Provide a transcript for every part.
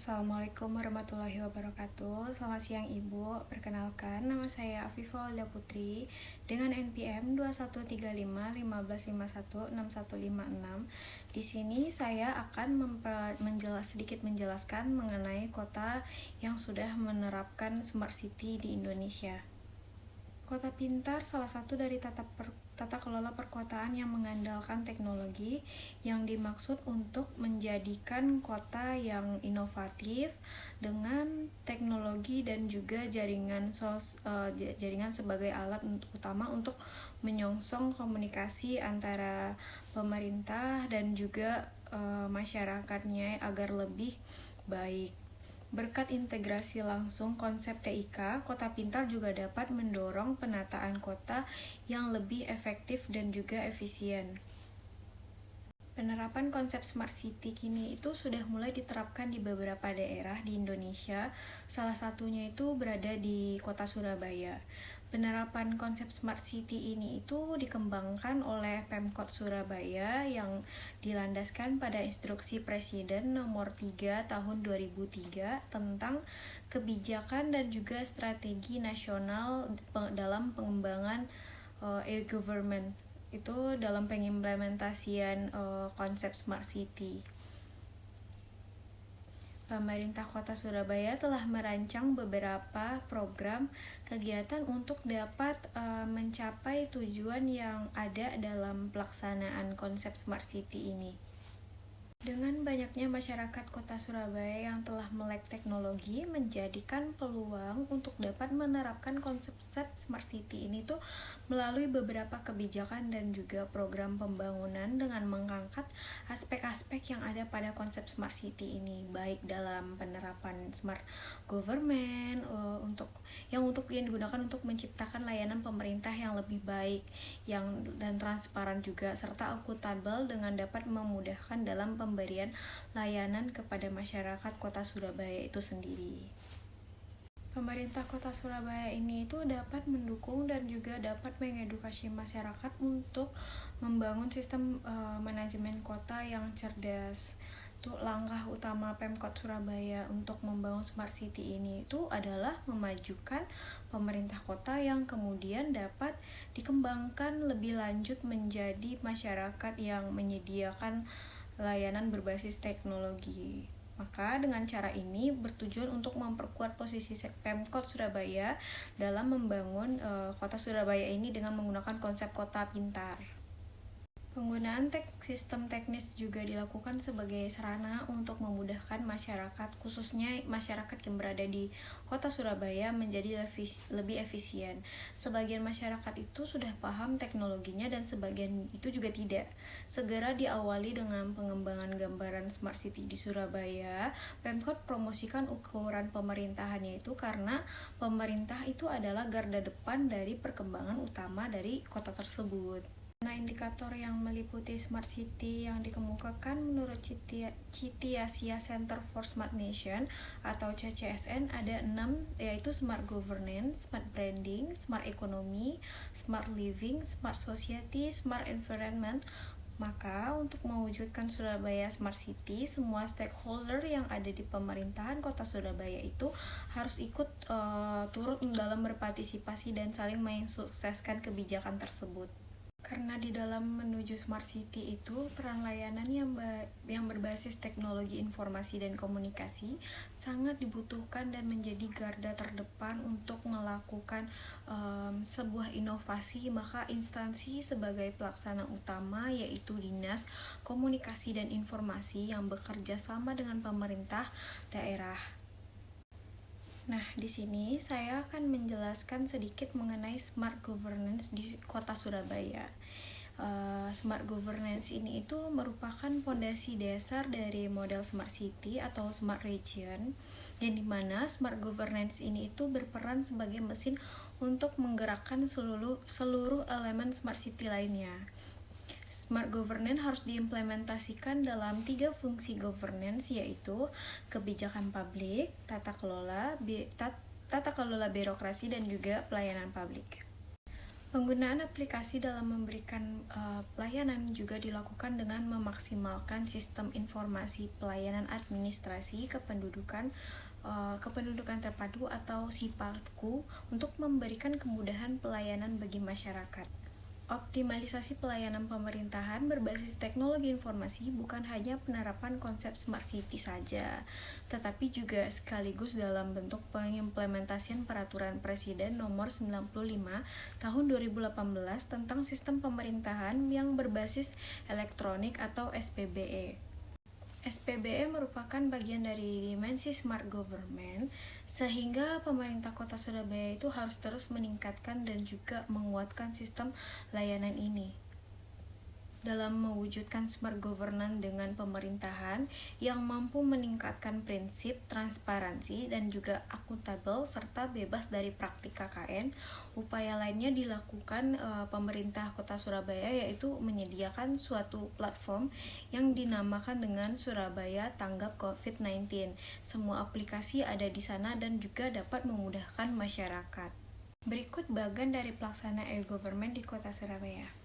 Assalamualaikum warahmatullahi wabarakatuh. Selamat siang Ibu. Perkenalkan, nama saya Afifah Alda Putri dengan NPM 213515516156. Di sini saya akan sedikit menjelaskan mengenai kota yang sudah menerapkan Smart City di Indonesia. Kota pintar salah satu dari tata kelola perkotaan yang mengandalkan teknologi yang dimaksud untuk menjadikan kota yang inovatif dengan teknologi dan juga jaringan sebagai alat utama untuk menyongsong komunikasi antara pemerintah dan juga masyarakatnya agar lebih baik. Berkat integrasi langsung konsep TIK, Kota Pintar juga dapat mendorong penataan kota yang lebih efektif dan juga efisien. Penerapan konsep Smart City kini itu sudah mulai diterapkan di beberapa daerah di Indonesia, salah satunya itu berada di Kota Surabaya. Penerapan konsep Smart City ini itu dikembangkan oleh Pemkot Surabaya yang dilandaskan pada instruksi Presiden nomor 3 tahun 2003 tentang kebijakan dan juga strategi nasional dalam pengembangan e-government itu dalam pengimplementasian konsep Smart City. Pemerintah Kota Surabaya telah merancang beberapa program kegiatan untuk dapat mencapai tujuan yang ada dalam pelaksanaan konsep Smart City ini. Dengan banyaknya masyarakat Kota Surabaya yang telah melek teknologi menjadikan peluang untuk dapat menerapkan konsep Smart City ini tuh melalui beberapa kebijakan dan juga program pembangunan dengan mengangkat aspek-aspek yang ada pada konsep Smart City ini, baik dalam penerapan Smart Government yang digunakan untuk menciptakan layanan pemerintah yang lebih baik dan transparan juga serta akuntabel dengan dapat memudahkan dalam pemberian layanan kepada masyarakat Kota Surabaya itu sendiri. Pemerintah Kota Surabaya ini itu dapat mendukung dan juga dapat mengedukasi masyarakat untuk membangun sistem manajemen kota yang cerdas. Itu langkah utama Pemkot Surabaya untuk membangun Smart City ini itu adalah memajukan pemerintah kota yang kemudian dapat dikembangkan lebih lanjut menjadi masyarakat yang menyediakan layanan berbasis teknologi. Maka dengan cara ini bertujuan untuk memperkuat posisi Pemkot Surabaya dalam membangun kota Surabaya ini dengan menggunakan konsep kota pintar. Penggunaan sistem teknis juga dilakukan sebagai sarana untuk memudahkan masyarakat, khususnya masyarakat yang berada di Kota Surabaya menjadi lebih efisien. Sebagian masyarakat itu sudah paham teknologinya dan sebagian itu juga tidak. Segera diawali dengan pengembangan gambaran Smart City di Surabaya, Pemkot promosikan ukuran pemerintahannya itu karena pemerintah itu adalah garda depan dari perkembangan utama dari kota tersebut. Nah, indikator yang meliputi Smart City yang dikemukakan menurut Citi Asia Center for Smart Nation atau CCSN ada 6, yaitu Smart Governance, Smart Branding, Smart Economy, Smart Living, Smart Society, Smart Environment. Maka untuk mewujudkan Surabaya Smart City, semua stakeholder yang ada di pemerintahan Kota Surabaya itu harus ikut turut dalam berpartisipasi dan saling mensukseskan kebijakan tersebut. Karena di dalam menuju Smart City itu peran layanan yang berbasis teknologi informasi dan komunikasi sangat dibutuhkan dan menjadi garda terdepan untuk melakukan sebuah inovasi. Maka instansi sebagai pelaksana utama yaitu Dinas Komunikasi dan Informasi yang bekerja sama dengan pemerintah daerah. Nah, di sini saya akan menjelaskan sedikit mengenai Smart Governance di Kota Surabaya. Smart Governance ini itu merupakan fondasi dasar dari model Smart City atau Smart Region, yang dimana Smart Governance ini itu berperan sebagai mesin untuk menggerakkan seluruh elemen Smart City lainnya. Smart Governance harus diimplementasikan dalam 3 fungsi governance, yaitu kebijakan publik, tata kelola birokrasi, dan juga pelayanan publik. Penggunaan aplikasi dalam memberikan pelayanan juga dilakukan dengan memaksimalkan sistem informasi pelayanan administrasi kependudukan terpadu atau SIPAKU untuk memberikan kemudahan pelayanan bagi masyarakat. Optimalisasi pelayanan pemerintahan berbasis teknologi informasi bukan hanya penerapan konsep Smart City saja, tetapi juga sekaligus dalam bentuk pengimplementasian Peraturan Presiden Nomor 95 Tahun 2018 tentang Sistem Pemerintahan yang berbasis Elektronik atau SPBE. SPBE merupakan bagian dari dimensi Smart Government, sehingga pemerintah Kota Surabaya itu harus terus meningkatkan dan juga menguatkan sistem layanan ini. Dalam mewujudkan smart governance dengan pemerintahan yang mampu meningkatkan prinsip transparansi dan juga akuntabel serta bebas dari praktik KKN, upaya lainnya dilakukan pemerintah Kota Surabaya, yaitu menyediakan suatu platform yang dinamakan dengan Surabaya Tanggap COVID-19. Semua aplikasi ada di sana dan juga dapat memudahkan masyarakat. Berikut bagian dari pelaksana e-government di Kota Surabaya.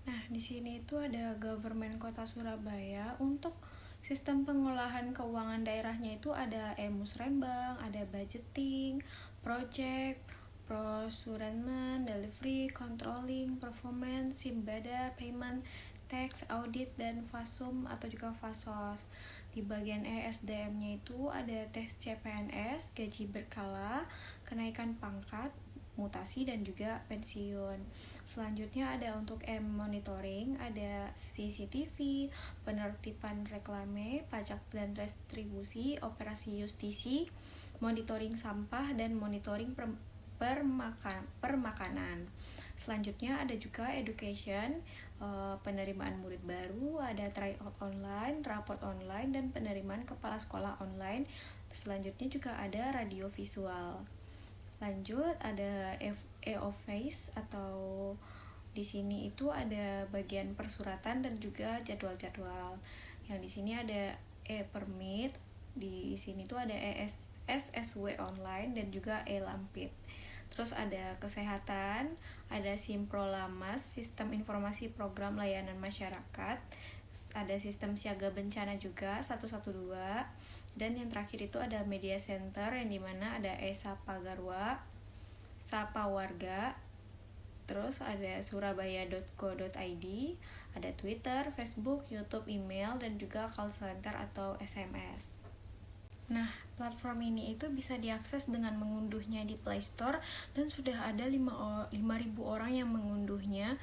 Nah, di sini itu ada government Kota Surabaya. Untuk sistem pengolahan keuangan daerahnya itu ada e-musrenbang, ada budgeting, project, procurement, delivery, controlling, performance, simbada, payment, tax, audit, dan fasum atau juga fasos. Di bagian ESDM-nya itu ada tes CPNS, gaji berkala, kenaikan pangkat, mutasi, dan juga pensiun. Selanjutnya ada untuk monitoring, ada CCTV, penertiban reklame, pajak dan retribusi, operasi justisi, monitoring sampah, dan monitoring permakanan. Selanjutnya ada juga education, penerimaan murid baru, ada tryout online, rapot online, dan penerimaan kepala sekolah online. Selanjutnya juga ada radio visual. Lanjut ada e-office atau di sini itu ada bagian persuratan dan juga jadwal-jadwal. Yang di sini ada e-permit, di sini tuh ada SSW online dan juga e-lampit. Terus ada kesehatan, ada Simprolamas, sistem informasi program layanan masyarakat, ada sistem siaga bencana juga 112, dan yang terakhir itu ada media center yang dimana ada e-Sapa Garwa, Sapa Warga, terus ada surabaya.go.id, ada Twitter, Facebook, YouTube, email, dan juga call center atau SMS. Nah, platform ini itu bisa diakses dengan mengunduhnya di Play Store, dan sudah ada 5.000 orang yang mengunduhnya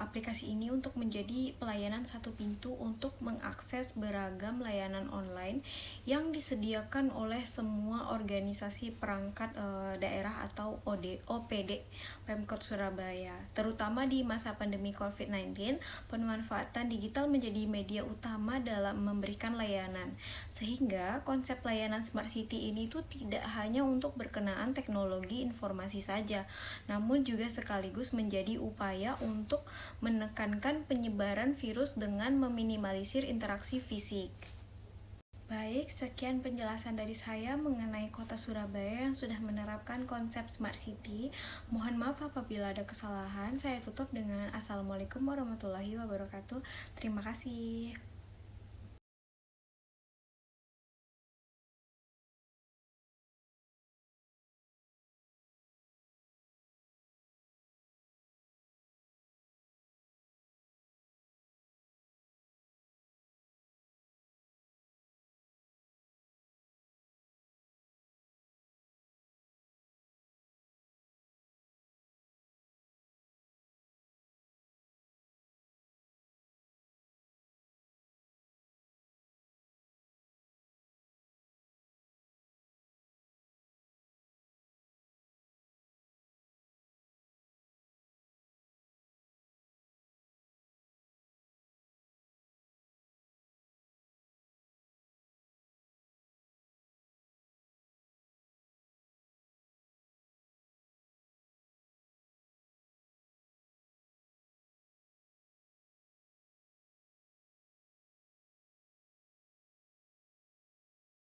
aplikasi ini untuk menjadi pelayanan satu pintu untuk mengakses beragam layanan online yang disediakan oleh semua organisasi perangkat daerah atau OPD Pemkot Surabaya. Terutama di masa pandemi COVID-19, pemanfaatan digital menjadi media utama dalam memberikan layanan, sehingga konsep layanan Smart City ini tuh tidak hanya untuk berkenaan teknologi informasi saja, namun juga sekaligus menjadi upaya untuk menekankan penyebaran virus dengan meminimalisir interaksi fisik. Baik, sekian penjelasan dari saya mengenai Kota Surabaya yang sudah menerapkan konsep Smart City. Mohon maaf apabila ada kesalahan. Saya tutup dengan Assalamualaikum warahmatullahi wabarakatuh. Terima kasih.